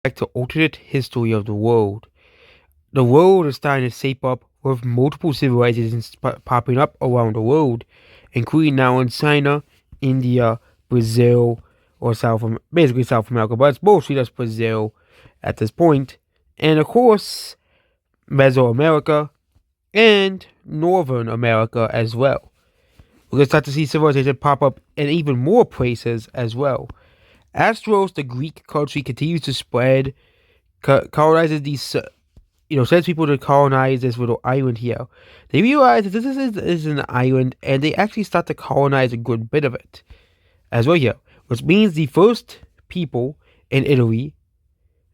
back to alternate history of the world. The world is starting to shape up with multiple civilizations popping up around the world, including now in China, India, Brazil, or basically South America, but it's mostly just Brazil at this point, and of course Mesoamerica and Northern America as well. We're gonna start to see civilization pop up in even more places as well. Astros, the Greek country, continues to spread, colonizes these, sends people to colonize this little island here. They realize that this is an island, and they actually start to colonize a good bit of it as well here, which means the first people in Italy.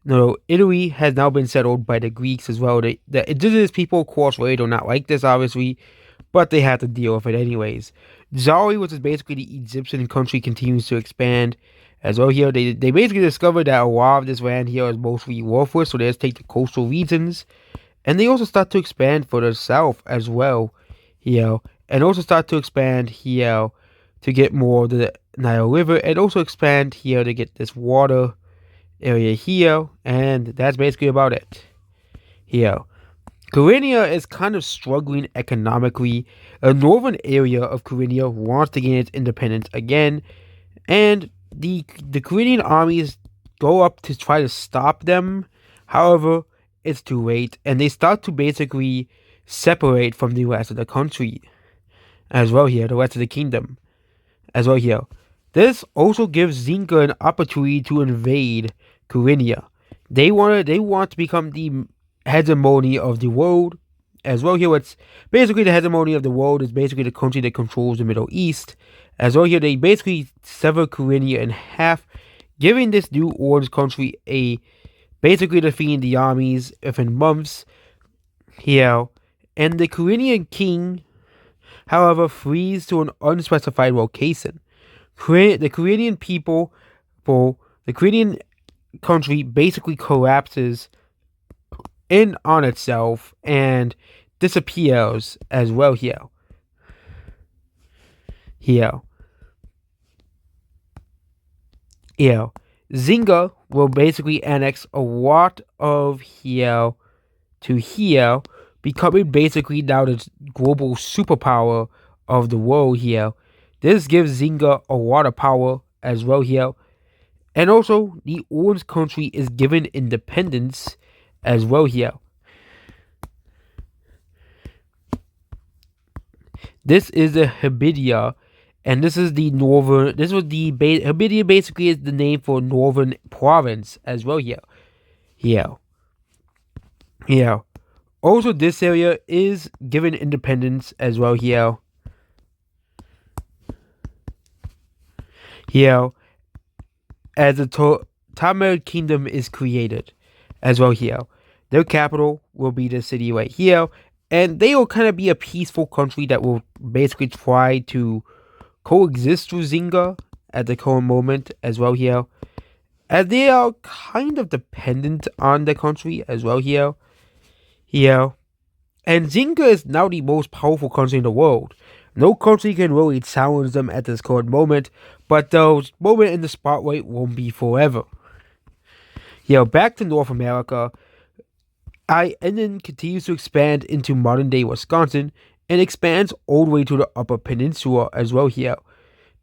No, Italy has now been settled by the Greeks as well. The indigenous people, of course, really do not like this, obviously, but they have to deal with it anyways. Zari, which is basically the Egyptian country, continues to expand as well here. They basically discovered that a lot of this land here is mostly worthless, so they just take the coastal regions. And they also start to expand further south as well here. And also start to expand here to get more of the Nile River. And also expand here to get this water area here. And that's basically about it here. Corinthia is kind of struggling economically. A northern area of Corinthia wants to gain its independence again. And the Korean armies go up to try to stop them. However, it's too late, and they start to basically separate from the rest of the country as well here, the rest of the kingdom as well here. This also gives Zinga an opportunity to invade Corinthia. They want to become the hegemony of the world as well here. It's basically the hegemony of the world is basically the country that controls the Middle East. As well here, they basically sever Corinthia in half, giving this new orange country basically defeating the armies within months here. And the Corinthian king, however, flees to an unspecified location. The Corinthian the Corinthian country basically collapses in on itself and disappears as well here. Zinga will basically annex a lot of here to here, becoming basically now the global superpower of the world here. This gives Zinga a lot of power as well here. And also, the Orange country is given independence as well here. This is the Hebridia, and this is the northern. This was the Hebridia. Basically, is the name for northern province as well here. Also, this area is given independence as well here. As the Tamil Kingdom is created as well here. Their capital will be the city right here, and they will kind of be a peaceful country that will basically try to coexist with Zinga at the current moment as well here, as they are kind of dependent on the country as well here. And Zinga is now the most powerful country in the world. No country can really challenge them at this current moment, but the moment in the spotlight won't be forever. Back to North America, then continues to expand into modern day Wisconsin and expands all the way to the Upper Peninsula as well here.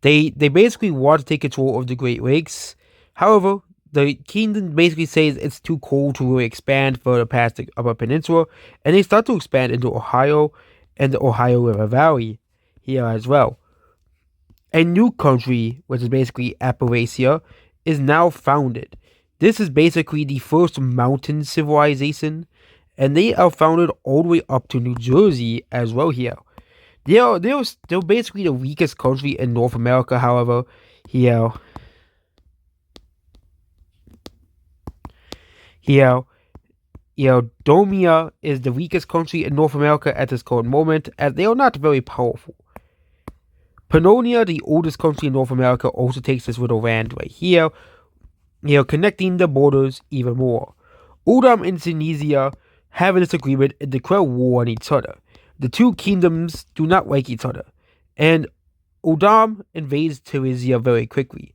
They basically want to take control of the Great Lakes. However, the kingdom basically says it's too cold to really expand further past the Upper Peninsula, and they start to expand into Ohio and the Ohio River Valley here as well. A new country, which is basically Appalachia, is now founded. This is basically the first mountain civilization, and they are founded all the way up to New Jersey as well here. They're basically the weakest country in North America, however, here. Domia is the weakest country in North America at this current moment, as they are not very powerful. Pannonia, the oldest country in North America, also takes this little land right here, connecting the borders even more. Udam and Tunisia have a disagreement and declare war on each other. The two kingdoms do not like each other, and Udam invades Tunisia very quickly.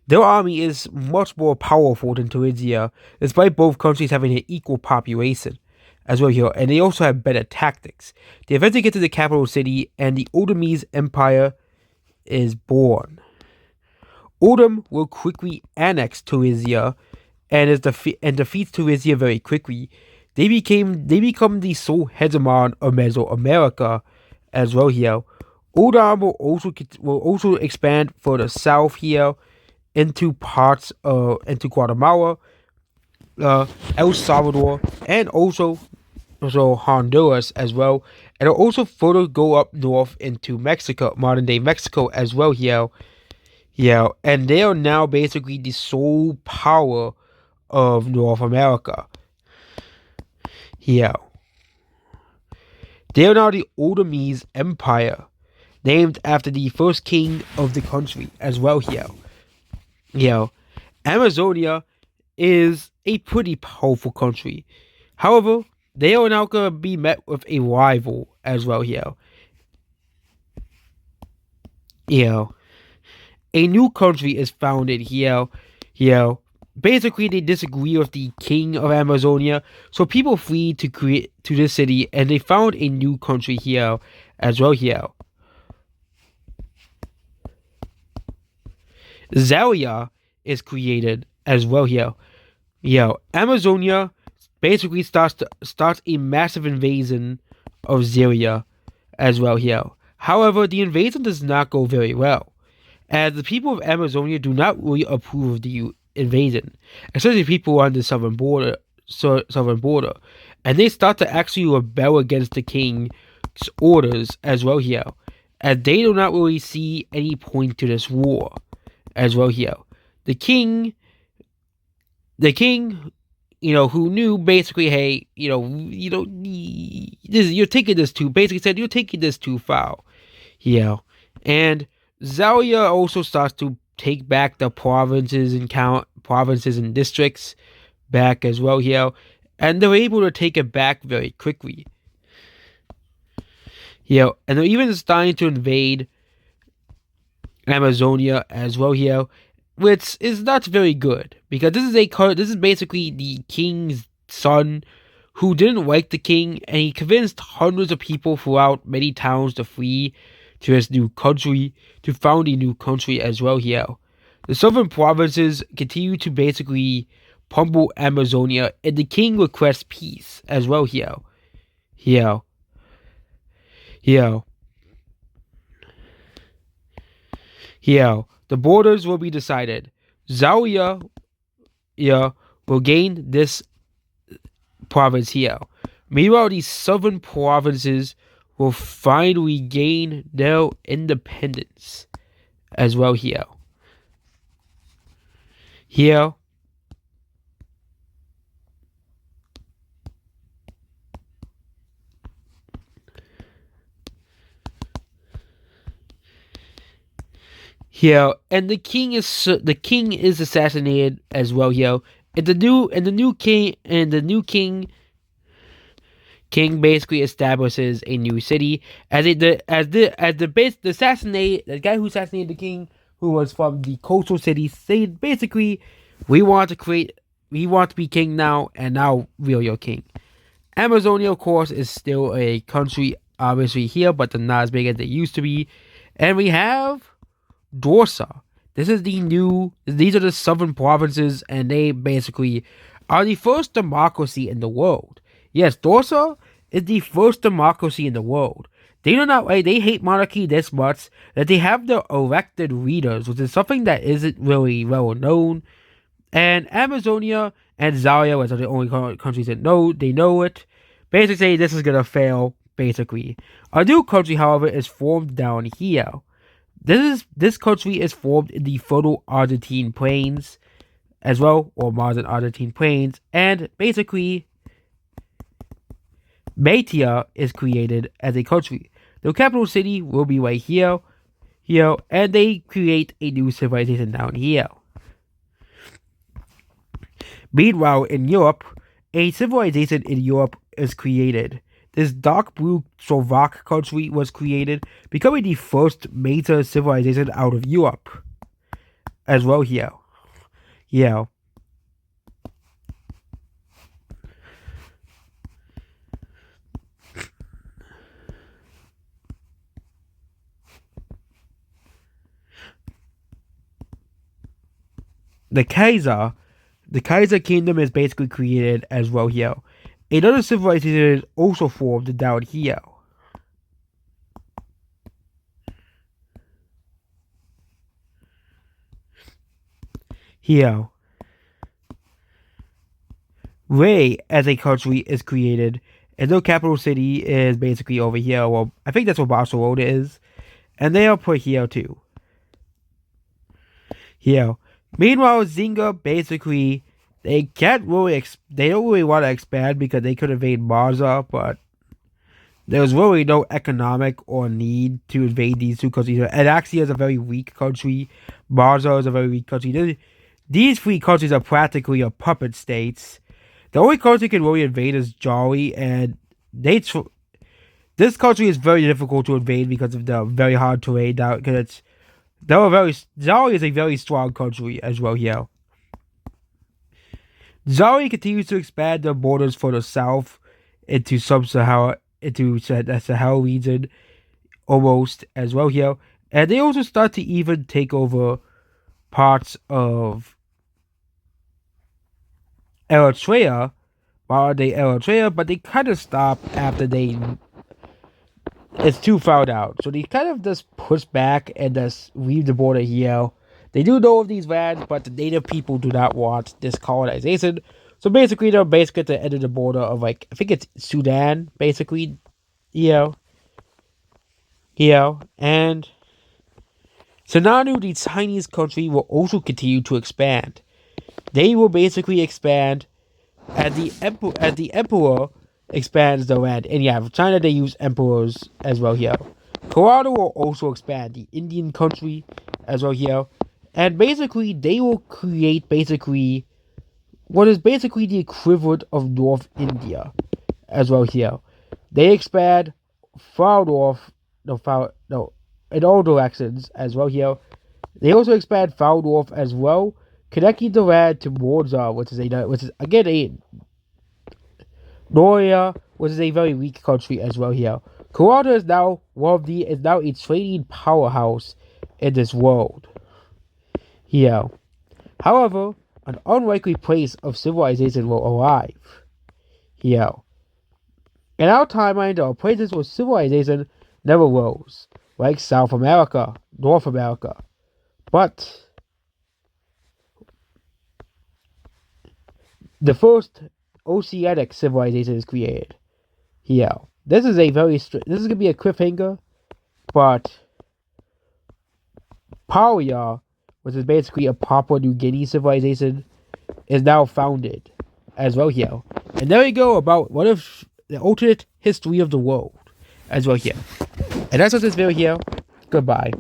Their army is much more powerful than Tunisia, despite both countries having an equal population as well here, and they also have better tactics. They eventually get to the capital city, and the Otomese Empire is born. Odom will quickly annex Tunisia and defeats Tunisia very quickly. They become the sole hegemon of Mesoamerica as well here. Odom will also expand further south here into parts into Guatemala, El Salvador, and also Honduras as well. And it'll also further go up north into Mexico, modern day Mexico as well here. Yeah, and they are now basically the sole power of North America. Yeah. They are now the Otomese Empire, named after the first king of the country as well here. Yeah. Amazonia is a pretty powerful country. However, they are now going to be met with a rival as well here. Yeah. A new country is founded here. Yeah. Basically, they disagree with the king of Amazonia, so people flee to this city, and they found a new country here as well here. Zaria is created as well here. Yeah, Amazonia basically starts a massive invasion of Zaria as well here. However, the invasion does not go very well, as the people of Amazonia do not really approve of the invasion, especially people on the southern border, and they start to actually rebel against the king's orders as well here, as they do not really see any point to this war as well here. The king, who knew basically, hey, you're taking this too. Basically said you're taking this too far, and Zaria also starts to take back the provinces and districts back as well here, and they're able to take it back very quickly. And they're even starting to invade Amazonia as well here, which is not very good because this is basically the king's son who didn't like the king, and he convinced hundreds of people throughout many towns to flee to his new country, to found a new country as well here. The southern provinces continue to basically pummel Amazonia, and the king requests peace as well here. The borders will be decided. Zaria will gain this province here. Meanwhile, the southern provinces will finally gain their independence as well here. Here, and the king is assassinated as well here. And the new king basically establishes a new city the guy who assassinated the king, who was from the coastal city, said basically, we want to be king now, and now we're your king. Amazonia, of course, is still a country obviously here, but they're not as big as they used to be. And we have Dorsa. These are the southern provinces, and they basically are the first democracy in the world. Yes, Dorsa is the first democracy in the world. They hate monarchy this much that they have their elected leaders, which is something that isn't really well known. And Amazonia and Zaria, which are the only countries that know it, basically this is gonna fail, basically. A new country, however, is formed down here. This country is formed in the fertile Argentine plains as well, or modern Argentine plains, and basically Maitea is created as a country. The capital city will be right here, and they create a new civilization down here. Meanwhile, in Europe, a civilization in Europe is created. This dark blue Slovak country was created, becoming the first major civilization out of Europe as well here. Yeah. The Kaiser, the Kaiser Kingdom is basically created as well here. Another civilization is also formed down here. Here. Ray as a country is created, and their capital city is basically over here. Well, I think that's where Barcelona is, and they are put here too. Here. Meanwhile, Zinga basically they can't really they don't really want to expand because they could invade Marza, but there's really no economic or need to invade these two countries. And actually is a very weak country. Marza is a very weak country. These three countries are practically a puppet states. The only country can really invade is Jolly, and this country is very difficult to invade because of the very hard terrain. Because Jolly is a very strong country as well here. Jolly continues to expand their borders for the south into sub-Sahara, into the Sahara region, almost as well here, and they also start to even take over parts of Eritrea, but they kind of stop after it's too far out. So they kind of just push back and just leave the border here. They do know of these lands, but the native people do not want this colonization. So basically, they're basically at the end of the border of, like, I think it's Sudan, basically. And Sinanu, the Chinese country, will also continue to expand. They will basically expand as the emperor expands the land. And yeah, for China, they use emperors as well here. Colorado will also expand the Indian country as well here. And basically, they will create basically what is basically the equivalent of North India as well here. They expand far north, in all directions as well here. They also expand far north as well, connecting the land to Morza, which is again a Noria, which is a very weak country as well here. Colorado is now a trading powerhouse in this world. Here. However, an unlikely place of civilization will arrive. Here. In our timeline, there are places where civilization never rose, like South America, North America. But the first oceanic civilization is created. Here. This is gonna be a cliffhanger, but Paulia, which is basically a Papua New Guinea civilization, is now founded as well here. And there we go about what if the alternate history of the world as well here. And that's what this video here. Goodbye.